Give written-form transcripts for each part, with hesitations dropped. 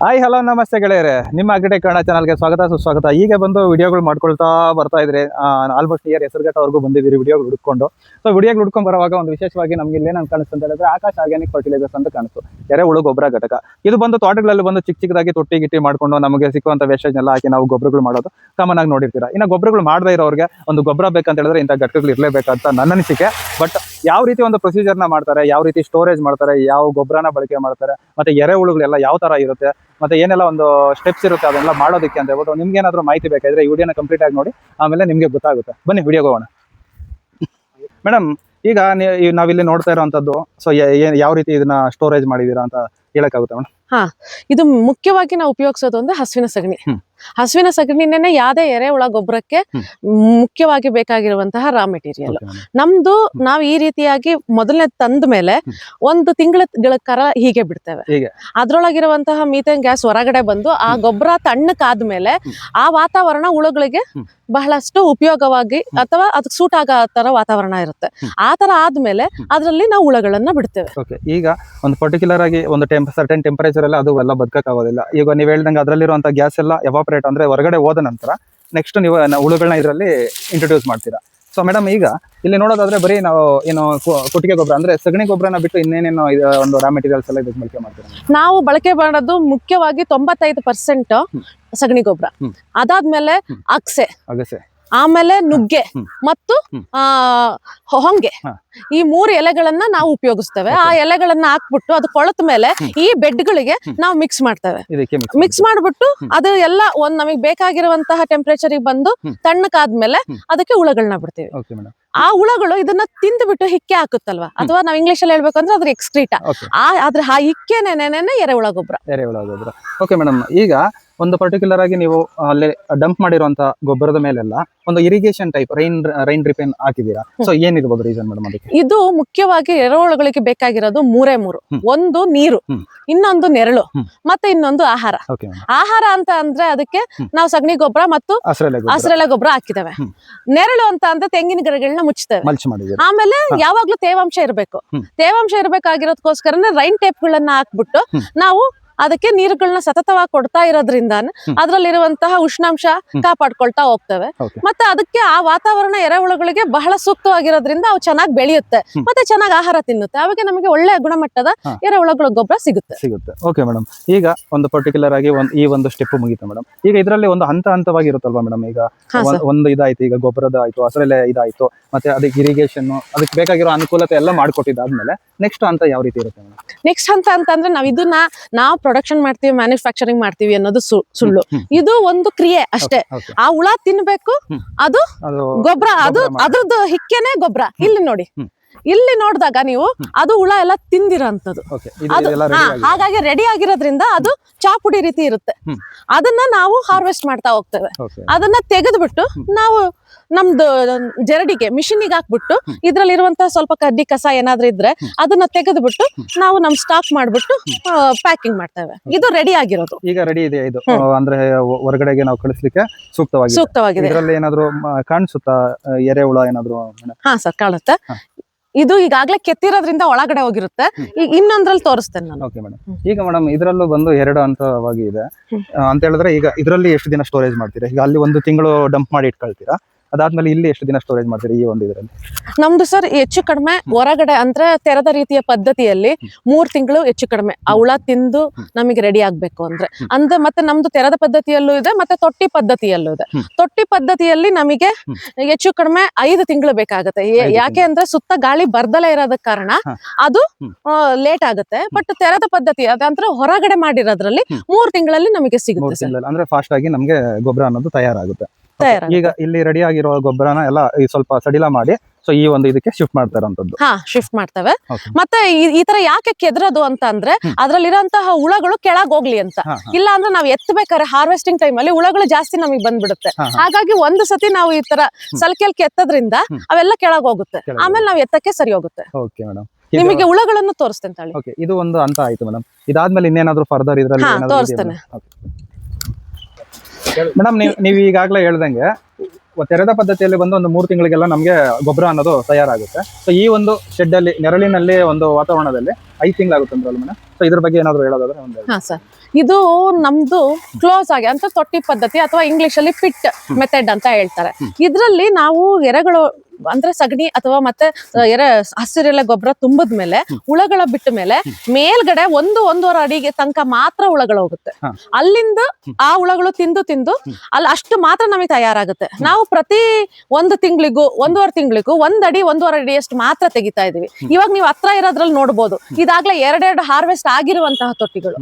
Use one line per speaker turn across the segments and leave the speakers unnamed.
Hi hello ನಮಸ್ತೆ ಗೆಳೆಯರೆ, ನಿಮ್ಮ ಅಗ್ರಿಟೆಕ್ ಕನ್ನಡ ಚಾನಲ್ಗೆ ಸ್ವಾಗತ ಸುಸ್ವಾಗತ. ಈಗ ಬಂದು ವಿಡಿಯೋಗಳು ಮಾಡ್ಕೊಳ್ತಾ ಬರ್ತಾ ಇದ್ರೆ ಆಲ್ಮೋಸ್ಟ್ ನಿಯರ್ ಹೆಸರುಘಟ್ಟವರೆಗೂ ಬಂದಿದ್ದೀರಿ ವಿಡಿಯೋಗಳು ಹುಡ್ಕೊಂಡು. ಸೊ ವಿಡಿಯೋಗಳು ಹುಡ್ಕೊಂಡು ಬರುವಾಗ ಒಂದು ವಿಶೇಷವಾಗಿ ನಮ್ಗೆ ಇಲ್ಲೇನು ಕಾಣಿಸ್ತು ಅಂತ ಹೇಳಿದ್ರೆ ಆಕಾಶ್ ಆರ್ಗ್ಯಾನಿಕ್ ಫರ್ಟಿಲೈಸರ್ಸ್ ಅಂತ ಕಾಣಿಸ್ತು. ಎರೆಹುಳು ಗೊಬ್ಬರ ಘಟಕ. ಇದು ಬಂದು ತೋಟಗಳಲ್ಲಿ ಬಂದು ಚಿಕ್ಕದಾಗಿ ತೊಟ್ಟಿ ಗಿಟ್ಟಿ ಮಾಡ್ಕೊಂಡು ನಮಗೆ ಸಿಕ್ಕುವಂತ ವೇಸ್ಟೇಜ್ ಎಲ್ಲ ಹಾಕಿ ನಾವು ಗೊಬ್ಬರಗಳು ಮಾಡೋದು ಕಾಮನ್ ಆಗಿ ನೋಡಿರ್ತೀರಾ. ಇನ್ನು ಗೊಬ್ಬರಗಳು ಮಾಡದೇ ಇರೋರಿಗೆ ಒಂದು ಗೊಬ್ಬರ ಬೇಕಂತ ಹೇಳಿದ್ರೆ ಇಂಥ ಘಟಕಗಳು ಇರಲೇಬೇಕಂತ ನನ್ನ ಅನಿಸಿಕೆ. ಬಟ್ ಯಾವ ರೀತಿ ಒಂದು ಪ್ರೊಸೀಜರ್ನ ಮಾಡ್ತಾರೆ, ಯಾವ ರೀತಿ ಸ್ಟೋರೇಜ್ ಮಾಡ್ತಾರೆ, ಯಾವ ಗೊಬ್ಬರನ ಬಳಕೆ ಮಾಡ್ತಾರೆ, ಮತ್ತೆ ಎರೆಹುಳುಗಳೆಲ್ಲ ಯಾವ ತರ ಇರುತ್ತೆ, ಮತ್ತೆ ಏನೆಲ್ಲ ಒಂದು ಸ್ಟೆಪ್ಸ್ ಇರುತ್ತೆ ಅದೆಲ್ಲ ಮಾಡೋದಕ್ಕೆ ಅಂತ ಹೇಳ್ಬಿಟ್ಟು ನಿಮ್ಗೆ ಏನಾದ್ರು ಮಾಹಿತಿ ಬೇಕಾದ್ರೆ ಈ ವಿಡಿಯೋನ ಕಂಪ್ಲೀಟ್ ಆಗಿ ನೋಡಿ, ಆಮೇಲೆ ನಿಮ್ಗೆ ಗೊತ್ತಾಗುತ್ತೆ. ಬನ್ನಿ ವಿಡಿಯೋಗೆ ಹೋಗೋಣ. ಮೇಡಮ್, ಈಗ ನಾವಿಲ್ಲಿ ನೋಡ್ತಾ ಇರೋವಂಥದ್ದು, ಸೊ ಯಾವ ರೀತಿ ಇದನ್ನ ಸ್ಟೋರೇಜ್ ಮಾಡಿದೀರಾ ಅಂತ ಹೇಳಕ್ಕಾಗುತ್ತೆ ಮೇಡಮ್?
ಇದು ಮುಖ್ಯವಾಗಿ ನಾವು ಉಪಯೋಗಿಸೋದು ಅಂದ್ರೆ ಹಸುವಿನ ಸಗಣಿ. ಹಸುವಿನ ಸಗಣಿನೇ ಯಾವ್ದೇ ಎರೆಹುಳ ಗೊಬ್ಬರಕ್ಕೆ ಮುಖ್ಯವಾಗಿ ಬೇಕಾಗಿರುವಂತಹ ರಾ ಮೆಟೀರಿಯಲ್. ನಮ್ದು ನಾವು ಈ ರೀತಿಯಾಗಿ ಮೊದಲನೇ ತಂದ ಮೇಲೆ ಒಂದು ತಿಂಗಳ ಕರ ಹೀಗೆ ಬಿಡ್ತೇವೆ. ಅದ್ರೊಳಗಿರುವಂತಹ ಮೀಥೇನ್ ಗ್ಯಾಸ್ ಹೊರಗಡೆ ಬಂದು ಆ ಗೊಬ್ಬರ ತಣ್ಣಕ್ಕಾದ್ಮೇಲೆ ಆ ವಾತಾವರಣ ಹುಳುಗಳಿಗೆ ಬಹಳಷ್ಟು ಉಪಯೋಗವಾಗಿ ಅಥವಾ ಅದಕ್ಕೆ ಸೂಟ್ ಆಗೋ ತರ ವಾತಾವರಣ ಇರುತ್ತೆ. ಆ ತರ ಆದ್ಮೇಲೆ ಅದ್ರಲ್ಲಿ ನಾವು ಹುಳಗಳನ್ನ ಬಿಡ್ತೇವೆ.
ಈಗ ಒಂದು ಪರ್ಟಿಕ್ಯುಲರ್ ಆಗಿ ಒಂದು ಸರ್ಟನ್ ಟೆಂಪರೇಚರ್ ಎಲ್ಲ ಅದು ಎಲ್ಲ ಬದುಕಕ್ಕಾಗೋದಿಲ್ಲ. ಈಗ ನೀವು ಹೇಳ್ದಂಗೆ ಅದರಲ್ಲಿರುವಂತ ಗ್ಯಾಸ್ ಎಲ್ಲ ಎವಾಪರೇಟ್ ಅಂದ್ರೆ ಹೊರಗಡೆ ಹೋದ ನಂತರ ನೆಕ್ಸ್ಟ್ ನೀವು ಹುಳುಗಳನ್ನ ಇದರಲ್ಲಿ ಇಂಟ್ರೊಡ್ಯೂಸ್ ಮಾಡ್ತೀರಾ. ಸೊ ಮೇಡಮ್, ಈಗ ಇಲ್ಲಿ ನೋಡೋದಾದ್ರೆ ಬರೀ ನಾವು ಏನು ಕೊಟ್ಟಿಗೆ ಗೊಬ್ಬರ ಅಂದ್ರೆ ಸಗಣಿ ಗೊಬ್ಬರನ ಬಿಟ್ಟು ಇನ್ನೇನೇನು ಒಂದು ರಾ ಮೆಟೀರಿಯಲ್ಸ್ ಎಲ್ಲ ಇದಕ್ಕೆ ಬಳಕೆ ಮಾಡ್ತೀರಾ?
ನಾವು ಬಳಕೆ ಮಾಡೋದು ಮುಖ್ಯವಾಗಿ 95% ಸಗಣಿ ಗೊಬ್ಬರ, ಅದಾದ್ಮೇಲೆ ಅಗಸೆ, ಆಮೇಲೆ ನುಗ್ಗೆ ಮತ್ತು ಹೊಂಗೆ, ಈ 3 ಎಲೆಗಳನ್ನ ನಾವು ಉಪಯೋಗಿಸ್ತೇವೆ. ಆ ಎಲೆಗಳನ್ನ ಹಾಕ್ಬಿಟ್ಟು ಅದು ಕೊಳತ ಮೇಲೆ ಈ ಬೆಡ್ಗಳಿಗೆ ನಾವು ಮಿಕ್ಸ್ ಮಾಡ್ತೇವೆ. ಮಿಕ್ಸ್ ಮಾಡ್ಬಿಟ್ಟು ಅದು ಎಲ್ಲ ಒಂದ್ ನಮಗೆ ಬೇಕಾಗಿರುವಂತಹ ಟೆಂಪರೇಚರ್ ಬಂದು ತಣ್ಣಕ್ಕಾದ್ಮೇಲೆ ಅದಕ್ಕೆ ಹುಳಗಳನ್ನ ಬಿಡ್ತೀವಿ. ಆ ಹುಳಗಳು ಇದನ್ನ ತಿಂದ್ಬಿಟ್ಟು ಹಿಕ್ಕೆ ಹಾಕುತ್ತಲ್ವಾ, ಅಥವಾ ನಾವ್ ಇಂಗ್ಲಿಷ್ ಅಲ್ಲಿ ಹೇಳ್ಬೇಕಂದ್ರೆ ಅದ್ರ ಎಕ್ಸ್ಕ್ರೀಟ, ಆದ್ರೆ ಆ ಹಿಕ್ಕೆನೇನೆ ಎರೆಹುಳ ಗೊಬ್ಬರ.
ಓಕೆ ಮೇಡಮ್, ಈಗ ಒಂದು ಪರ್ಟಿಕ್ಯುಲರ್ ಆಗಿ ನೀವು ಅಲ್ಲಿ ಡಂಪ್ ಮಾಡಿರುವಂತ ಗೊಬ್ಬರದ ಮೇಲೆಲ್ಲ ಒಂದು ಇರಿಗೇಷನ್ ಟೈಪ್ ರೈನ್ ಡ್ರಿಪ್ ಹಾಕಿದೀರಾ. ಸೊ ಏನಿರ್ಬೋದು ರೀಸನ್ ಮೇಡಮ್ ಅದಕ್ಕೆ?
ಇದು ಮುಖ್ಯವಾಗಿ ಎರೆಹುಳುಗಳಿಗೆ ಬೇಕಾಗಿರೋದು 3 ಒಂದು ನೀರು, ಇನ್ನೊಂದು ನೆರಳು, ಮತ್ತೆ ಇನ್ನೊಂದು ಆಹಾರ. ಆಹಾರ ಅಂತ ಅಂದ್ರೆ ಅದಕ್ಕೆ ನಾವು ಸಗಣಿ ಗೊಬ್ಬರ ಮತ್ತು ಹಸಿರೆಲೆ ಗೊಬ್ಬರ ಹಾಕಿದ್ದೇವೆ. ನೆರಳು ಅಂತ ಅಂದ್ರೆ ತೆಂಗಿನ ಗಿಡಗಳನ್ನ ಮುಚ್ಚುತ್ತೇವೆ. ಆಮೇಲೆ ಯಾವಾಗ್ಲೂ ತೇವಾಂಶ ಇರಬೇಕು. ತೇವಾಂಶ ಇರಬೇಕಾಗಿರೋದಕ್ಕೋಸ್ಕರನೇ ರೈನ್ ಟೇಪ್ ಗಳನ್ನ ಹಾಕ್ಬಿಟ್ಟು ನಾವು ಅದಕ್ಕೆ ನೀರುಗಳನ್ನ ಸತತವಾಗಿ ಕೊಡ್ತಾ ಇರೋದ್ರಿಂದ ಅದ್ರಲ್ಲಿರುವಂತಹ ಉಷ್ಣಾಂಶ ಕಾಪಾಡ್ಕೊಳ್ತಾ ಹೋಗ್ತವೆ. ಮತ್ತೆ ಅದಕ್ಕೆ ಆ ವಾತಾವರಣ ಎರೆಹುಳುಗಳಿಗೆ ಬಹಳ ಸೂಕ್ತವಾಗಿರೋದ್ರಿಂದ ಅವು ಚೆನ್ನಾಗಿ ಬೆಳೆಯುತ್ತೆ, ಮತ್ತೆ ಚೆನ್ನಾಗಿ ಆಹಾರ ತಿನ್ನುತ್ತೆ. ಅವಾಗ ನಮಗೆ ಒಳ್ಳೆ ಗುಣಮಟ್ಟದ ಎರೆಹುಳುಗಳ ಗೊಬ್ಬರ ಸಿಗುತ್ತೆ.
ಓಕೆ ಮೇಡಮ್, ಈಗ ಒಂದು ಪರ್ಟಿಕ್ಯುಲರ್ ಆಗಿ ಈ ಒಂದು ಸ್ಟೆಪ್ ಮುಗಿತು ಮೇಡಮ್. ಈಗ ಇದರಲ್ಲಿ ಒಂದು ಹಂತವಾಗಿ ಇರುತ್ತಲ್ವಾ ಮೇಡಮ್? ಈಗ ಒಂದು ಇದಾಯ್ತು, ಈಗ ಗೊಬ್ಬರದ ಆಯ್ತು, ಹಸಿರೆಲೆ ಇದಾಯ್ತು, ಮತ್ತೆ ಅದಕ್ಕೆ ಇರಿಗೇಷನ್, ಅದಕ್ಕೆ ಬೇಕಾಗಿರೋ ಅನುಕೂಲತೆ ಎಲ್ಲ ಮಾಡ್ಕೊಟ್ಟಿದ್ದಾದ್ಮೇಲೆ ನೆಕ್ಸ್ಟ್ ಹಂತ ಯಾವ ರೀತಿ ಇರುತ್ತೆ ಮೇಡಮ್?
ನೆಕ್ಸ್ಟ್ ಹಂತ ಅಂತಂದ್ರೆ ನಾವು ಪ್ರೊಡಕ್ಷನ್ ಮಾಡ್ತೀವಿ, ಮ್ಯಾನುಫ್ಯಾಕ್ಚರಿಂಗ್ ಮಾಡ್ತೀವಿ ಅನ್ನೋದು ಸುಳ್ಳು. ಇದು ಒಂದು ಕ್ರಿಯೆ ಅಷ್ಟೇ. ಆ ಹುಳ ತಿನ್ಬೇಕು, ಅದು ಗೊಬ್ಬರ, ಅದು ಅದ್ರದ್ದು ಹಿಕ್ಕೆನೆ ಗೊಬ್ಬರ. ಇಲ್ಲಿ ನೋಡಿ, ಇಲ್ಲಿ ನೋಡಿದಾಗ ನೀವು ಅದು ಹುಳ ಎಲ್ಲ ತಿಂದಿರೋಂಥದ್ದು. ಹಾಗಾಗಿ ರೆಡಿ ಆಗಿರೋದ್ರಿಂದ ಅದು ಚಾಪುಡಿ ರೀತಿ ಇರುತ್ತೆ. ಅದನ್ನ ನಾವು ಹಾರ್ವೆಸ್ಟ್ ಮಾಡ್ತಾ ಹೋಗ್ತೇವೆ. ಅದನ್ನ ತೆಗೆದ್ಬಿಟ್ಟು ನಾವು ನಮ್ದು ಜರಡಿಗೆ ಮಿಷಿನಿಗೆ ಹಾಕ್ಬಿಟ್ಟು ಇದ್ರಲ್ಲಿರುವಂತಹ ಸ್ವಲ್ಪ ಕಡ್ಡಿ ಕಸ ಏನಾದ್ರೂ ಇದ್ರೆ ಅದನ್ನ ತೆಗೆದ್ಬಿಟ್ಟು ನಾವು ನಮ್ ಸ್ಟಾಕ್ ಮಾಡ್ಬಿಟ್ಟು ಪ್ಯಾಕಿಂಗ್ ಮಾಡ್ತೇವೆ. ಇದು ರೆಡಿ ಆಗಿರೋದು.
ಈಗ ರೆಡಿ ಇದೆ ಇದು, ಅಂದ್ರೆ ಹೊರಗಡೆಗೆ ನಾವು ಕಳಿಸ್ಲಿಕ್ಕೆ ಸೂಕ್ತವಾಗಿದೆ. ಇದರಲ್ಲಿ ಏನಾದ್ರು ಕಾಣಿಸುತ್ತಾ ಎರೆಹುಳ ಏನಾದ್ರು?
ಹಾ ಸರ್, ಕಾಣುತ್ತೆ. ಇದು ಈಗಾಗ್ಲೇ ಕೆತ್ತಿರೋದ್ರಿಂದ ಒಳಗಡೆ ಹೋಗಿರುತ್ತೆ. ಈಗ ಇನ್ನೊಂದ್ರಲ್ಲಿ ತೋರಿಸ್ತೇನೆ ನಾನು.
ಓಕೆ ಮೇಡಮ್, ಈಗ ಮೇಡಮ್ ಇದರಲ್ಲೂ ಬಂದು 2 ಹಂತವಾಗಿ ಇದೆ ಅಂತ ಹೇಳಿದ್ರೆ, ಈಗ ಇದರಲ್ಲಿ ಎಷ್ಟು ದಿನ ಸ್ಟೋರೇಜ್ ಮಾಡ್ತೀರಾ? ಈಗ ಅಲ್ಲಿ 1 ತಿಂಗಳು ಡಂಪ್ ಮಾಡಿ ಇಟ್ಕೊಳ್ತೀರಾ, ಅದಾದ್ಮೇಲೆ ಇಲ್ಲಿ ಎಷ್ಟು ದಿನ ಸ್ಟೋರೇಜ್ ಮಾಡ್ತೀರಾ ಈ ಒಂದು ಇದರಲ್ಲಿ?
ನಮ್ದು ಸರ್ ಹೆಚ್ಚು ಕಡಿಮೆ ಹೊರಗಡೆ ಅಂದ್ರೆ ತೆರೆದ ರೀತಿಯ ಪದ್ಧತಿಯಲ್ಲಿ 3 ತಿಂಗಳು ಹೆಚ್ಚು ಕಡಿಮೆ ಆ ಹುಳ ತಿಂದು ನಮಗೆ ರೆಡಿ ಆಗ್ಬೇಕು ಅಂದ್ರೆ ಮತ್ತೆ ನಮ್ದು ತೆರೆದ ಪದ್ಧತಿಯಲ್ಲೂ ಇದೆ, ಮತ್ತೆ ತೊಟ್ಟಿ ಪದ್ಧತಿಯಲ್ಲೂ ಇದೆ. ತೊಟ್ಟಿ ಪದ್ಧತಿಯಲ್ಲಿ ನಮಗೆ ಹೆಚ್ಚು ಕಡಿಮೆ 5 ತಿಂಗಳು ಬೇಕಾಗುತ್ತೆ. ಯಾಕೆ ಅಂದ್ರೆ ಸುತ್ತ ಗಾಳಿ ಬರ್ದಲೇ ಇರೋದ ಕಾರಣ ಅದು ಲೇಟ್ ಆಗುತ್ತೆ. ಬಟ್ ತೆರೆದ ಪದ್ಧತಿ ಅದಂದ್ರೆ ಹೊರಗಡೆ ಮಾಡಿರೋದ್ರಲ್ಲಿ 3 ತಿಂಗಳಲ್ಲಿ ನಮಗೆ ಸಿಗುತ್ತೆ.
ಅಂದ್ರೆ ಫಾಸ್ಟ್ ಆಗಿ ನಮಗೆ ಗೊಬ್ಬರ ಅನ್ನೋದು ತಯಾರಾಗುತ್ತೆ. ಈಗ ಇಲ್ಲಿ ರೆಡಿ ಆಗಿರೋ ಗೊಬ್ಬರನ ಎಲ್ಲ ಸ್ವಲ್ಪ ಸಡಿಲ ಮಾಡಿ ಸೊ ಈ ಒಂದು ಇದಕ್ಕೆ ಶಿಫ್ಟ್ ಮಾಡ್ತಾರಂತದ್ದು.
ಶಿಫ್ಟ್ ಮಾಡ್ತೇವೆ. ಮತ್ತೆ ಈ ತರ ಯಾಕೆ ಕೆದ್ರದು ಅಂತ ಅಂದ್ರೆ ಅದ್ರಲ್ಲಿರೋಂತಹ ಹುಳಗಳು ಕೆಳಗ್ ಹೋಗ್ಲಿ ಅಂತ. ಇಲ್ಲ ಅಂದ್ರೆ ನಾವ್ ಎತ್ತಬೇಕಾದ್ರೆ ಹಾರ್ವೆಸ್ಟಿಂಗ್ ಟೈಮ್ ಅಲ್ಲಿ ಹುಳಗಳು ಜಾಸ್ತಿ ನಮಗೆ ಬಂದ್ಬಿಡುತ್ತೆ. ಹಾಗಾಗಿ ಒಂದು ಸತಿ ನಾವು ಈ ತರ ಸಲ್ಕೆಲ್ ಕೆತ್ತದ್ರಿಂದ ಅವೆಲ್ಲ ಕೆಳಗ್ ಹೋಗುತ್ತೆ, ಆಮೇಲೆ ನಾವ್ ಎತ್ತಕ್ಕೆ ಸರಿ ಹೋಗುತ್ತೆ.
ಓಕೆ ಮೇಡಮ್,
ನಿಮಗೆ ಹುಳಗಳನ್ನು ತೋರಿಸ್ತೇನೆ ತಾಳಿ.
ಓಕೆ, ಇದು ಒಂದು ಹಂತ ಆಯ್ತು ಮೇಡಮ್. ಇದಾದ್ಮೇಲೆ ಇನ್ನೇನಾದ್ರೂ ಫರ್ದರ್ ಇದ್ರಲ್ಲಿ
ತೋರಿಸ್ತೇನೆ
ಮೇಡಮ್? ನೀವು ಈಗಾಗಲೇ ಹೇಳ್ದಂಗೆ ತೆರೆದ ಪದ್ಧತಿಯಲ್ಲಿ ಬಂದು ಒಂದು 3 ತಿಂಗಳಿಗೆಲ್ಲ ನಮಗೆ ಗೊಬ್ಬರ ಅನ್ನೋದು ತಯಾರಾಗುತ್ತೆ. ಸೊ ಈ ಒಂದು ಶೆಡ್ ಅಲ್ಲಿ ನೆರಳಿನಲ್ಲಿ ಒಂದು ವಾತಾವರಣದಲ್ಲಿ 5 ತಿಂಗಳಾಗುತ್ತೆ ಅಂದ್ರಲ್ಲ ಮೇಡಮ್. ಸೊ ಇದ್ರ ಬಗ್ಗೆ ಏನಾದ್ರು ಹೇಳೋದಾದ್ರೆ ಒಂದು
ಹಾ ಸರ್, ಇದು ನಮ್ದು ಕ್ಲೋಸ್ ಆಗಿ ಅಂತ ತೊಟ್ಟಿ ಪದ್ಧತಿ ಅಥವಾ ಇಂಗ್ಲಿಷ್ ಅಲ್ಲಿ ಪಿಟ್ ಮೆಥಡ್ ಅಂತ ಹೇಳ್ತಾರೆ. ಇದ್ರಲ್ಲಿ ನಾವು ಎರೆಗಳು ಅಂದ್ರೆ ಸಗಣಿ ಅಥವಾ ಮತ್ತೆ ಹಸಿರೆಲೆ ಗೊಬ್ಬರ ತುಂಬಿದ್ಮೇಲೆ ಹುಳಗಳ ಬಿಟ್ಟ ಮೇಲೆ ಮೇಲ್ಗಡೆ 1-1.5 ಅಡಿಗೆ ತನಕ ಮಾತ್ರ ಹುಳಗಳು ಹೋಗುತ್ತೆ. ಅಲ್ಲಿಂದ ಆ ಹುಳಗಳು ತಿಂದು ಅಲ್ಲಿ ಅಷ್ಟು ಮಾತ್ರ ನಮಗೆ ತಯಾರಾಗುತ್ತೆ. ನಾವು ಪ್ರತಿ 1 ತಿಂಗಳಿಗೂ 1.5 ತಿಂಗಳಿಗೂ 1 ಅಡಿ 1.5 ಅಡಿಯಷ್ಟು ಮಾತ್ರ ತೆಗಿತಾ ಇದೀವಿ. ಇವಾಗ ನೀವು ಹತ್ರ ಇರೋದ್ರಲ್ಲಿ ನೋಡ್ಬೋದು, ಇದಾಗ್ಲೇ 2 ಹಾರ್ವೆಸ್ಟ್ ಆಗಿರುವಂತಹ ತೊಟ್ಟಿಗಳು.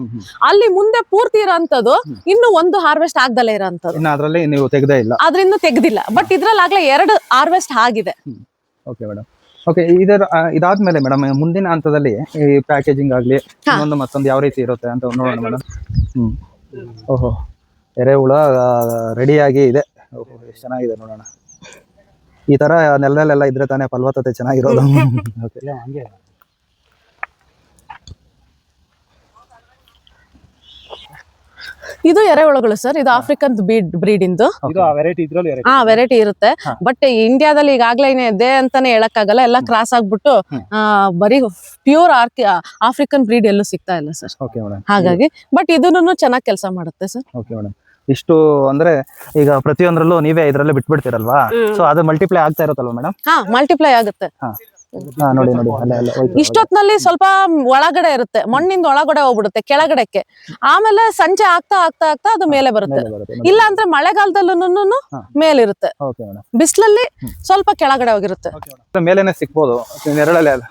ಅಲ್ಲಿ ಮುಂದೆ ಪೂರ್ತಿ ಇರೋಂಥದ್ದು ಇನ್ನು 1 ಹಾರ್ವೆಸ್ಟ್ ಆಗ್ದಲೇ ಇರೋಂಥದ್ದು,
ಅದರಲ್ಲಿ ನೀವು ತೆಗೆದೇ ಇಲ್ಲ,
ಅದ್ರಿಂದ ತೆಗ್ದಿಲ್ಲ. ಬಟ್ ಇದ್ರಲ್ಲಿ ಆಗ್ಲೇ 2 ಹಾರ್ವೆಸ್ಟ್ ಆಗಿದೆ.
Okay madam. ಓಕೆ, ಇದಾದ್ಮೇಲೆ ಮೇಡಮ್ ಮುಂದಿನ ಹಂತದಲ್ಲಿ ಈ ಪ್ಯಾಕೇಜಿಂಗ್ ಆಗ್ಲಿ ಮತ್ತೊಂದು ಯಾವ ರೀತಿ ಇರುತ್ತೆ ಅಂತ ನೋಡೋಣ ಮೇಡಮ್. ಓಹೋ, ಎರೆಹುಳ ರೆಡಿಯಾಗಿ ಇದೆ. ಓಹೋ, ಎಷ್ಟು ಚೆನ್ನಾಗಿದೆ ನೋಡೋಣ. ಈ ತರ ನೆಲದಲ್ಲೆಲ್ಲ ಇದ್ರೆ ತಾನೇ ಫಲವತ್ತತೆ ಚೆನ್ನಾಗಿರೋದು. ಓಕೆ, ಹಂಗೆ
ಇದು ಎರೆಹುಳುಗಳು ಸರ್. ಇದು ಆಫ್ರಿಕನ್ ಬ್ರೀಡ್ ಇಂದು ವೆರೈಟಿ ಇರುತ್ತೆ. ಬಟ್ ಇಂಡಿಯಾದಲ್ಲಿ ಈಗಾಗ್ಲೇ ಇದೆ ಅಂತಾನೆ ಹೇಳಕ್ಕಾಗಲ್ಲ. ಎಲ್ಲ ಕ್ರಾಸ್ ಆಗ್ಬಿಟ್ಟು ಬರೀ ಪ್ಯೂರ್ ಆಫ್ರಿಕನ್ ಬ್ರೀಡ್ ಎಲ್ಲೂ ಸಿಗ್ತಾ ಇಲ್ಲ ಸರ್. ಹಾಗಾಗಿ ಬಟ್ ಇದನ್ನು ಚೆನ್ನಾಗಿ ಕೆಲಸ ಮಾಡುತ್ತೆ ಸರ್.
Okay madam. ಇಷ್ಟು ಅಂದ್ರೆ ಈಗ ಪ್ರತಿಯೊಂದ್ರಲ್ಲೂ ನೀವೇ ಇದ್ರಲ್ಲೇ ಬಿಟ್ಬಿಡ್ತೀರಲ್ವಾ? ಸೊ ಅದು ಮಲ್ಟಿಪ್ಲೈ ಆಗ್ತಾ ಇರುತ್ತಲ್ವಾ ಮೇಡಮ್?
ಮಲ್ಟಿಪ್ಲೈ ಆಗುತ್ತೆ.
ನೋಡಿ
ಇಷ್ಟೊತ್ನಲ್ಲಿ ಸ್ವಲ್ಪ ಒಳಗಡೆ ಇರುತ್ತೆ, ಮಣ್ಣಿಂದ ಒಳಗಡೆ ಹೋಗ್ಬಿಡುತ್ತೆ ಕೆಳಗಡೆಕ್ಕೆ. ಆಮೇಲೆ ಸಂಜೆ ಆಗ್ತಾ ಅದು ಮೇಲೆ ಬರುತ್ತೆ. ಇಲ್ಲ ಅಂದ್ರೆ ಮಳೆಗಾಲದಲ್ಲೂ ಮೇಲಿರುತ್ತೆ, ಬಿಸಿಲಲ್ಲಿ ಸ್ವಲ್ಪ ಕೆಳಗಡೆ ಹೋಗಿರುತ್ತೆ.
ಮೇಲೇನೆ ಸಿಕ್ಬೋದು ನೆರಳಲ್ಲಿ ಅಲ್ಲ.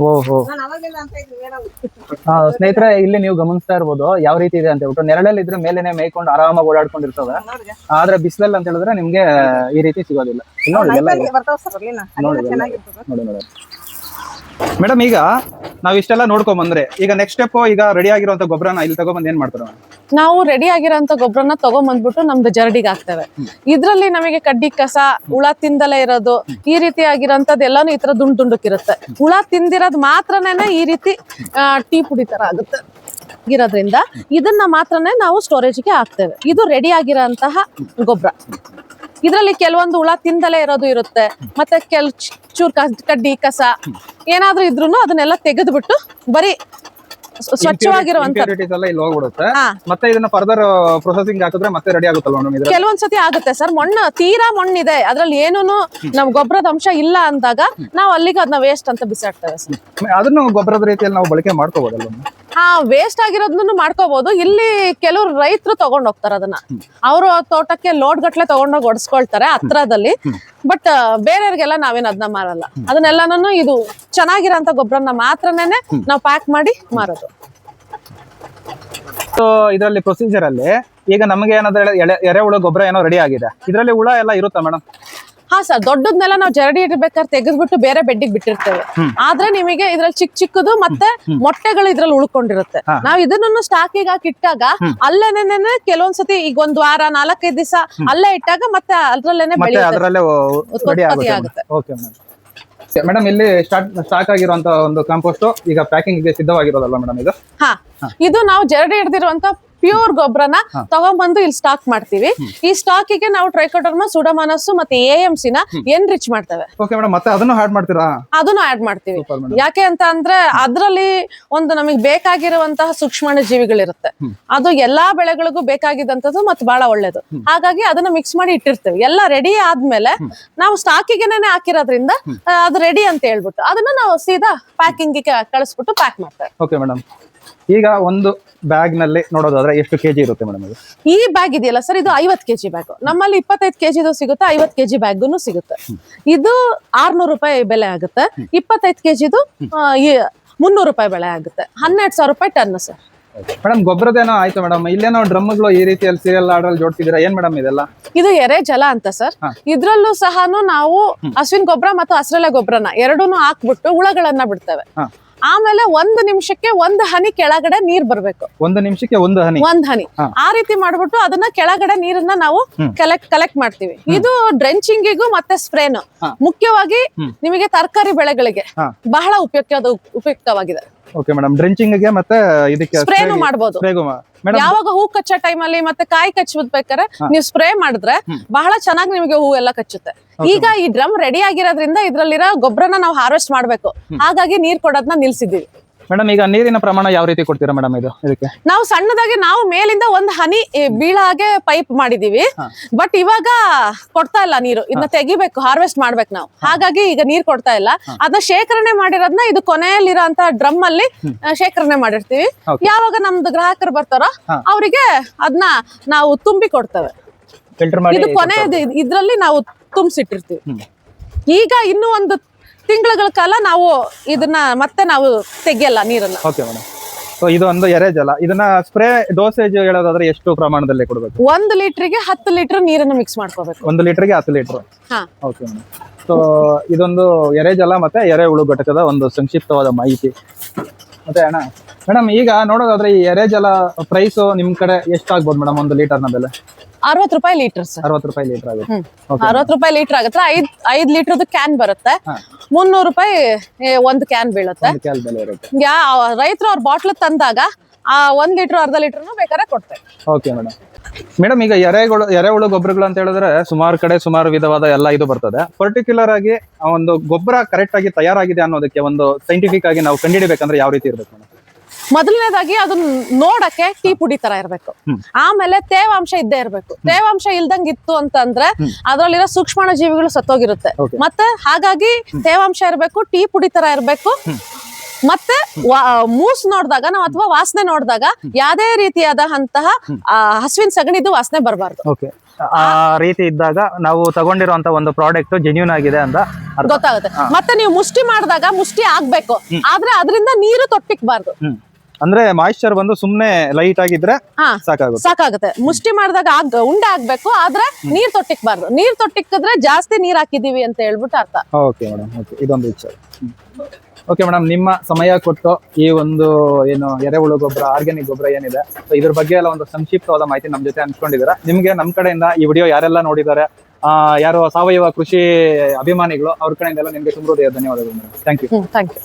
ಓಹೋ, ಸ್ನೇಹಿತರೆ ಇಲ್ಲಿ ನೀವು ಗಮನಿಸ್ತಾ ಇರ್ಬೋದು ಯಾವ ರೀತಿ ಇದೆ ಅಂತ ಹೇಳ್ಬಿಟ್ಟು. ನೆರಳಲ್ಲಿ ಇದ್ರೆ ಮೇಲೆನೆ ಮೇಯ್ಕೊಂಡು ಆರಾಮಾಗಿ ಓಡಾಡ್ಕೊಂಡಿರ್ತವೆ. ಆದ್ರೆ ಬಿಸಿಲಲ್ಲಿ ಅಂತ ಹೇಳಿದ್ರೆ ನಿಮ್ಗೆ ಈ ರೀತಿ ಸಿಗೋದಿಲ್ಲ. ನೋಡಿ ಮೇಡಮ್, ಈಗ ನಾವ್ ಇಷ್ಟೆಲ್ಲ ನೋಡ್ಕೊಂಡ್ ಬಂದ್ರೆ ಈಗ ನೆಕ್ಸ್ಟ್ ಸ್ಟೆಪ್, ಈಗ ರೆಡಿ ಆಗಿರುವಂತ ಗೊಬ್ಬರನ ಇಲ್ಲಿ ತಗೊಂಡ್ಬಂದ್ ಏನ್ ಮಾಡ್ತಾರೆ?
ನಾವು ರೆಡಿ ಆಗಿರೋಂತ ಗೊಬ್ಬರನ ತಗೊಂಡ್ಬಂದ್ಬಿಟ್ಟು ನಮ್ದು ಜರಡಿಗೆ ಹಾಕ್ತೇವೆ. ಇದ್ರಲ್ಲಿ ನಮಗೆ ಕಡ್ಡಿ ಕಸ, ಹುಳ ತಿಂದಲೇ ಇರೋದು, ಈ ರೀತಿ ಆಗಿರೋಂಥದ್ದು ಎಲ್ಲಾನು ಈ ತರ ದುಂಡಕ್ಕಿರುತ್ತೆ. ಹುಳ ತಿಂದಿರೋದು ಮಾತ್ರನೇ ಈ ರೀತಿ ಟೀ ಪುಡಿ ತರ ಆಗುತ್ತೆ ಇರೋದ್ರಿಂದ ಇದನ್ನ ಮಾತ್ರನೇ ನಾವು ಸ್ಟೋರೇಜ್ಗೆ ಹಾಕ್ತೇವೆ. ಇದು ರೆಡಿ ಆಗಿರೋಂತಹ ಗೊಬ್ಬರ. ಇದ್ರಲ್ಲಿ ಕೆಲವೊಂದು ಹುಳ ತಿಂದಲೇ ಇರೋದು ಇರುತ್ತೆ, ಮತ್ತೆ ಚೂರ್ ಕಡ್ಡಿ ಕಸ ಏನಾದ್ರೂ ಇದ್ರೂ ಅದನ್ನೆಲ್ಲ ತೆಗೆದ್ಬಿಟ್ಟು ಬರೀ ಸ್ವಚ್ಛವಾಗಿರುವಂತ
ಮತ್ತೆ ಇದನ್ನ ಫರ್ದರ್ ಪ್ರೊಸೆಸಿಂಗ್ ಹಾಕಿದ್ರೆ ಮತ್ತೆ ರೆಡಿ ಆಗುತ್ತಲ್ವಾ?
ಕೆಲವೊಂದ್ಸತಿ ಆಗುತ್ತೆ ಸರ್. ತೀರಾ ಮಣ್ಣಿದೆ, ಅದ್ರಲ್ಲಿ ಏನೂನು ನಮ್ ಗೊಬ್ಬರದ ಅಂಶ ಇಲ್ಲ ಅಂದಾಗ ನಾವು ಅಲ್ಲಿಗೆ ಅದನ್ನ ವೇಸ್ಟ್ ಅಂತ ಬಿಸಾಡ್ತೇವೆ ಸರ್.
ಅದನ್ನು ಗೊಬ್ಬರದ ರೀತಿಯಲ್ಲಿ ನಾವು ಬಳಕೆ ಮಾಡ್ಕೋಬಹುದಲ್ಲ?
ವೇಸ್ಟ್ ಆಗಿರೋದನ್ನು ಮಾಡ್ಕೋಬಹುದು. ಇಲ್ಲಿ ಕೆಲವರು ರೈತರು ತಗೊಂಡ್ ಹೋಗ್ತಾರೆ ಅದನ್ನ, ಅವ್ರ ತೋಟಕ್ಕೆ ಲೋಡ್ ಗಟ್ಲೆ ತಗೊಂಡೋಗಿ ಒಡ್ಸ್ಕೊಳ್ತಾರೆ ಹತ್ರದಲ್ಲಿ. ಬಟ್ ಬೇರೆಯವ್ರಿಗೆಲ್ಲ ನಾವೇನ್ ಅದನ್ನ ಮಾರಲ್ಲ. ಅದನ್ನೆಲ್ಲಾನು ಇದು ಚೆನ್ನಾಗಿರೋಂತ ಗೊಬ್ಬರನ ಮಾತ್ರನೇ ನಾವು ಪ್ಯಾಕ್ ಮಾಡಿ ಮಾರೋದು.
ಇದರಲ್ಲಿ ಪ್ರೊಸೀಜರ್ ಅಲ್ಲಿ ಈಗ ನಮಗೆ ಏನಾದ್ರೆ ಎರೆಹುಳ ಗೊಬ್ಬರ ಏನೋ ರೆಡಿ ಆಗಿದೆ, ಇದರಲ್ಲಿ ಹುಳ ಎಲ್ಲ ಇರುತ್ತಾ ಮೇಡಮ್?
ಹಾ ಸರ್, ದೊಡ್ಡದ್ನೆಲ್ಲ ನಾವು ಜರಡಿ ಇರ್ಬೇಕಾದ್ರೆ ತೆಗೆದ್ಬಿಟ್ಟು ಬೇರೆ ಬೆಡ್ಡಿಗೆ ಬಿಟ್ಟಿರ್ತೇವೆ. ಆದ್ರೆ ನಿಮಗೆ ಇದ್ರಲ್ಲಿ ಚಿಕ್ಕದು ಮತ್ತೆ ಮೊಟ್ಟೆಗಳು ಇದ್ರಲ್ಲಿ ಉಳ್ಕೊಂಡಿರುತ್ತೆ. ನಾವ್ ಇದನ್ನು ಸ್ಟಾಕಿಗೆ ಹಾಕಿ ಇಟ್ಟಾಗ ಅಲ್ಲೇನೆ ಕೆಲವೊಂದ್ಸತಿ ಈಗ 1 ವಾರ 4-5 ದಿವಸ ಅಲ್ಲೇ ಇಟ್ಟಾಗ ಮತ್ತೆ ಅದ್ರಲ್ಲೇನೆ ಉತ್ಪತ್ತಿ ಆಗುತ್ತೆ.
ಮೇಡಮ್, ಇಲ್ಲಿ ಸ್ಟಾಕ್ ಆಗಿರುವಂತ ಒಂದು ಕಾಂಪೋಸ್ಟ್ ಈಗ ಪ್ಯಾಕಿಂಗ್ ಗೆ ಸಿದ್ಧವಾಗಿರೋದಲ್ಲ ಮೇಡಮ್ ಇದು?
ಇದು ನಾವು ಜರಡಿ ಹಿಡಿದಿರುವಂತ ಪ್ಯೂರ್ ಗೊಬ್ಬರನ ತಗೊಂಡ್ಬಂದು ಇಲ್ಲಿ ಸ್ಟಾಕ್ ಮಾಡ್ತೀವಿ. ಈ ಸ್ಟಾಕಿಗೆ ನಾವು ಟ್ರೈಕೋಡರ್ಮಾ, ಸೂಡೋಮೋನಾಸ್ ಮತ್ತೆ AMC ನ ಎನ್ರಿಚ್ ಮಾಡ್ತೇವೆ.
ಮತ್ತೆ ಅದನ್ನು ಆಡ್ ಮಾಡ್ತೀರಾ?
ಅದನ್ನು ಆಡ್ ಮಾಡ್ತೀವಿ. ಯಾಕೆ ಅಂತ ಅಂದ್ರೆ ಅದ್ರಲ್ಲಿ ಒಂದು ನಮಗೆ ಬೇಕಾಗಿರುವಂತಹ ಸೂಕ್ಷ್ಮಾಣು ಜೀವಿಗಳಿರುತ್ತೆ. ಅದು ಎಲ್ಲಾ ಬೆಳೆಗಳಿಗೂ ಬೇಕಾಗಿದ್ದಂಥದ್ದು ಮತ್ತೆ ಬಹಳ ಒಳ್ಳೇದು. ಹಾಗಾಗಿ ಅದನ್ನ ಮಿಕ್ಸ್ ಮಾಡಿ ಇಟ್ಟಿರ್ತೀವಿ. ಎಲ್ಲ ರೆಡಿ ಆದ್ಮೇಲೆ ನಾವು ಸ್ಟಾಕಿಗೆನೆ ಹಾಕಿರೋದ್ರಿಂದ ಅದು ರೆಡಿ ಅಂತ ಹೇಳ್ಬಿಟ್ಟು ಅದನ್ನ ನಾವು ಸೀದಾ ಪ್ಯಾಕಿಂಗ್ ಗೆ ಕಳಿಸ್ಬಿಟ್ಟು ಪ್ಯಾಕ್ ಮಾಡ್ತೇವೆ.
ಓಕೆ ಮೇಡಮ್, ಈಗ ಒಂದು ಬ್ಯಾಗ್ ನಲ್ಲಿ ನೋಡೋದಾದ್ರೆ ಎಷ್ಟು ಕೆಜಿ ಇರುತ್ತೆ ಮೇಡಮ್?
ಈ ಬ್ಯಾಗ್ ಇದೆಯಲ್ಲ ಸರ್, ಇದು 50 kg ಬ್ಯಾಗ್. ನಮ್ಮಲ್ಲಿ 25 kg ಸಿಗುತ್ತೆ, 50 kg ಬ್ಯಾಗ್ ಸಿಗುತ್ತೆ. ಇದು 600 ರೂಪಾಯಿ ಬೆಲೆ ಆಗುತ್ತೆ. 25 kg 300 ರೂಪಾಯಿ ಬೆಲೆ ಆಗುತ್ತೆ. 12,000 ರೂಪಾಯಿ ಟನ್ ಸರ್.
ಮೇಡಮ್, ಗೊಬ್ಬರದೇನೋ ಆಯ್ತು ಮೇಡಮ್, ಇಲ್ಲೇನೋ ಡ್ರಮ್ಗಳು ಈ ರೀತಿಯಲ್ಲಿ ಸೀರಿಯಲ್ ಆರ್ಡರ್ ಜೋಡಿಸಿದ್ರೆ ಏನ್ ಮೇಡಮ್ ಇದೆಲ್ಲ?
ಇದು ಎರೆ ಜಲ ಅಂತ ಸರ್. ಇದ್ರಲ್ಲೂ ಸಹ ನಾವು ಹಸುವಿನ ಗೊಬ್ಬರ ಮತ್ತು ಹಸಿರೆಲೆ ಗೊಬ್ಬರನ ಎರಡೂನು ಹಾಕ್ಬಿಟ್ಟು ಹುಳಗಳನ್ನ ಬಿಡ್ತೇವೆ. ಆಮೇಲೆ 1 ನಿಮಿಷಕ್ಕೆ 1 ಹನಿ ಕೆಳಗಡೆ ನೀರ್ ಬರ್ಬೇಕು.
1 ನಿಮಿಷಕ್ಕೆ 1 ಹನಿ
ಆ ರೀತಿ ಮಾಡ್ಬಿಟ್ಟು ಅದನ್ನ ಕೆಳಗಡೆ ನೀರನ್ನ ನಾವು ಕಲೆಕ್ಟ್ ಮಾಡ್ತೀವಿ. ಇದು ಡ್ರೆಂಚಿಂಗಿಗೂ ಮತ್ತೆ ಸ್ಪ್ರೇನು ಮುಖ್ಯವಾಗಿ ನಿಮಗೆ ತರಕಾರಿ ಬೆಳೆಗಳಿಗೆ ಬಹಳ ಉಪಯುಕ್ತವಾಗಿದೆ.
ಓಕೆ ಮೇಡಮ್, ಡ್ರೆಂಚಿಂಗ್ ಗೆ ಮತ್ತೆ ಇದಕ್ಕೆ
ಸ್ಪ್ರೇನು ಮಾಡ್ಬೋದು.
ಮೇಡಮ್
ಯಾವಾಗ ಹೂ ಕಚ್ಚೋ ಟೈಮಲ್ಲಿ ಮತ್ತೆ ಕಾಯಿ ಕಚ್ಚಬೇಕಾದ್ರೆ ನೀವು ಸ್ಪ್ರೇ ಮಾಡಿದ್ರೆ ಬಹಳ ಚೆನ್ನಾಗಿ ನಿಮಗೆ ಹೂ ಎಲ್ಲ ಕಚ್ಚುತ್ತೆ. ಈಗ ಈ ಡ್ರಮ್ ರೆಡಿ ಆಗಿರೋದ್ರಿಂದ ಇದ್ರಲ್ಲಿರೋ ಗೊಬ್ಬರನ ನಾವು ಹಾರ್ವೆಸ್ಟ್ ಮಾಡ್ಬೇಕು, ಹಾಗಾಗಿ ನೀರ್ ಕೊಡೋದನ್ನ ನಿಲ್ಸಿದೀವಿ.
ಮೇಡಮ್ ಈಗ ನೀರಿನ ಪ್ರಮಾಣ ಯಾವ ರೀತಿ ಕೊಡ್ತೀರಾ ಮೇಡಮ್ ಇದಕ್ಕೆ?
ನಾವು ಸಣ್ಣದಾಗಿ ನಾವು ಮೇಲಿಂದ ಒಂದು ಹನಿ ಬೀಳ ಹಾಗೆ ಪೈಪ್ ಮಾಡಿದೀವಿ, ಬಟ್ ಇವಾಗ ಕೊಡ್ತಾ ಇಲ್ಲ ನೀರು. ಇದನ್ನ ತೆಗಿಬೇಕು, ಹಾರ್ವೆಸ್ಟ್ ಮಾಡ್ಬೇಕು ನಾವು, ಹಾಗಾಗಿ ಈಗ ನೀರ್ ಕೊಡ್ತಾ ಇಲ್ಲ. ಅದನ್ನ ಶೇಖರಣೆ ಮಾಡಿರೋದನ್ನ ಇದು ಕೊನೆಯಲ್ಲಿರೋ ಅಂತ ಡ್ರಮ್ ಅಲ್ಲಿ ಶೇಖರಣೆ ಮಾಡಿರ್ತೀವಿ. ಯಾವಾಗ ನಮ್ದು ಗ್ರಾಹಕರು ಬರ್ತಾರೋ ಅವರಿಗೆ ಅದನ್ನ ನಾವು ತುಂಬಿ ಕೊಡ್ತೇವೆ. ಇದು ಕೊನೆಯದು, ಇದ್ರಲ್ಲಿ ನಾವು ತುಂಬಿಸಿಟ್ಟಿರ್ತೀವಿ. ಈಗ ಇನ್ನೂ ಒಂದು ತಿಂಗಳ ಕಾಲ ನಾವು ಇದನ್ನ ಮತ್ತೆ ನಾವು ತೆಗಿಯಲ್ಲ ನೀರನ್ನ.
ಓಕೆ ಮೇಡಮ್, ಸೊ ಇದು ಒಂದು ಎರೆಜಲ. ಇದನ್ನ ಸ್ಪ್ರೇ ಡೋಸೇಜ್ ಹೇಳೋದಾದ್ರೆ ಎಷ್ಟು ಪ್ರಮಾಣದಲ್ಲಿ ಕೊಡಬೇಕು?
1 ಲೀಟರ್ಗೆ 10 ಲೀಟರ್ ನೀರನ್ನು ಮಿಕ್ಸ್ ಮಾಡ್ಕೋಬೇಕು.
1 ಲೀಟರ್ಗೆ 10 ಲೀಟರ್.
ಹಾ,
ಓಕೆ ಮೇಡಮ್. ಸೊ ಇದೊಂದು ಎರೆಜಲ ಮತ್ತೆ ಎರೆಹುಳು ಘಟಕದ ಒಂದು ಸಂಕ್ಷಿಪ್ತವಾದ ಮಾಹಿತಿ. ಮತ್ತೆ ಅಣ್ಣ ಮೇಡಮ್, ಈಗ ನೋಡೋದಾದ್ರೆ ಈ ಎರೆಜಲ ಪ್ರೈಸ್ ನಿಮ್ ಕಡೆ ಎಷ್ಟಾಗ್ಬೋದು ಮೇಡಮ್? 1 ಲೀಟರ್ನ ಬೆಲೆ
60 ರೂಪಾಯಿ ಲೀಟರ್ ಸರ್.
60 ರೂಪಾಯಿ ಲೀಟರ್ ಆಗುತ್ತೆ.
60 ರೂಪಾಯಿ ಲೀಟರ್ ಆಗುತ್ತೆ. 5 ಲೀಟರ್ದು ಕ್ಯಾನ್ ಬರುತ್ತೆ. 300 ರೂಪಾಯಿ ಒಂದು ಕ್ಯಾನ್ ಬೀಳುತ್ತೆ.
ಬೆಲೆ ಇರುತ್ತೆ.
ರೈತರು ಅವ್ರ ಬಾಟ್ಲ್ ತಂದಾಗ 1 ಲೀಟರ್ ಅರ್ಧ ಲೀಟರ್ನು ಬೇಕಾದ್ರೆ ಕೊಡ್ತೇವೆ.
Okay madam. ಮೇಡಮ್ ಈಗ ಎರೆಹುಳು ಗೊಬ್ಬರಗಳು ಅಂತ ಹೇಳಿದ್ರೆ ಸುಮಾರು ಕಡೆ ಸುಮಾರು ವಿಧವಾದ ಎಲ್ಲ ಇದು ಬರ್ತದೆ. ಪರ್ಟಿಕ್ಯುಲರ್ ಆಗಿ ಆ ಒಂದು ಗೊಬ್ಬರ ಕರೆಕ್ಟ್ ಆಗಿ ತಯಾರಾಗಿದೆ ಅನ್ನೋದಕ್ಕೆ ಒಂದು ಸೈಂಟಿಫಿಕ್ ಆಗಿ ನಾವು ಕಂಡುಹಿಡಿಬೇಕಂದ್ರೆ ಯಾವ ರೀತಿ ಇರ್ಬೇಕು ಮೇಡಮ್?
ಮೊದಲನೇದಾಗಿ ಅದನ್ನ ನೋಡಕ್ಕೆ ಟೀ ಪುಡಿ ತರ ಇರ್ಬೇಕು. ಆಮೇಲೆ ತೇವಾಂಶ ಇದ್ದೇ ಇರ್ಬೇಕು. ತೇವಾಂಶ ಇಲ್ದಂಗ್ ಇತ್ತು ಅಂತಂದ್ರೆ ಅದ್ರಲ್ಲಿರೋ ಸೂಕ್ಷ್ಮಾಣು ಜೀವಿಗಳು ಸತ್ತೋಗಿರುತ್ತೆ. ಮತ್ತೆ ಹಾಗಾಗಿ ತೇವಾಂಶ ಇರ್ಬೇಕು, ಟೀ ಪುಡಿ ತರ ಇರ್ಬೇಕು. ಮತ್ತೆ ಮೂಸ್ ನೋಡಿದಾಗ ನಾವು ಅಥವಾ ವಾಸನೆ ನೋಡಿದಾಗ ಯಾವ್ದೇ ರೀತಿಯಾದಂತಹ ಹಸುವಿನ ಸಗಣಿದು ವಾಸನೆ ಬರಬಾರ್ದು.
ಆ ರೀತಿ ಇದ್ದಾಗ ನಾವು ತಗೊಂಡಿರುವಂತ ಒಂದು ಪ್ರಾಡಕ್ಟ್ ಜೆನ್ಯೂನ್ ಆಗಿದೆ ಅಂತ
ಗೊತ್ತಾಗುತ್ತೆ. ಮತ್ತೆ ನೀವು ಮುಷ್ಟಿ ಮಾಡಿದಾಗ ಮುಷ್ಟಿ ಆಗ್ಬೇಕು, ಆದ್ರೆ ಅದರಿಂದ ನೀರು ತೊಟ್ಟಿಕ್ಬಾರ್ದು.
ಅಂದ್ರೆ ಮಾಯಿಶ್ಚರ್ ಬಂದು ಸುಮ್ನೆ ಲೈಟ್ ಆಗಿದ್ರೆ
ಸಾಕಾಗುತ್ತೆ. ಮುಷ್ಟಿ ಮಾಡಿದಾಗ ಉಂಡೆ ಆಗ್ಬೇಕು, ಆದ್ರೆ ನೀರ್ ತೊಟ್ಟಿಕ್ಬಾರ್ದು. ನೀರ್ ತೊಟ್ಟಿಕ್ಕಿದ್ರೆ ಜಾಸ್ತಿ ನೀರ್ ಹಾಕಿದೀವಿ ಅಂತ ಹೇಳ್ಬಿಟ್ಟು ಅರ್ಥ.
ಓಕೆ ಮೇಡಮ್, ಇದೊಂದು ವಿಚಾರ. ಓಕೆ ಮೇಡಮ್, ನಿಮ್ಮ ಸಮಯ ಕೊಟ್ಟು ಈ ಒಂದು ಏನು ಎರೆಹುಳು ಗೊಬ್ಬರ, ಆರ್ಗ್ಯಾನಿಕ್ ಗೊಬ್ಬರ ಏನಿದೆ, ಇದ್ರ ಬಗ್ಗೆ ಎಲ್ಲ ಒಂದು ಸಂಕ್ಷಿಪ್ತವಾದ ಮಾಹಿತಿ ನಮ್ಮ ಜೊತೆ ಹಂಚ್ಕೊಂಡಿದ್ದೀರಾ. ನಿಮ್ಗೆ ನಮ್ಮ ಕಡೆಯಿಂದ ಈ ವಿಡಿಯೋ ಯಾರೆಲ್ಲ ನೋಡಿದ್ದಾರೆ, ಯಾರು ಸಾವಯವ ಕೃಷಿ ಅಭಿಮಾನಿಗಳು, ಅವ್ರ ಕಡೆಯಿಂದ ಎಲ್ಲ ನಿಮ್ಗೆ ತುಂಬ ಧನ್ಯವಾದಗಳು ಮೇಡಮ್. Thank you.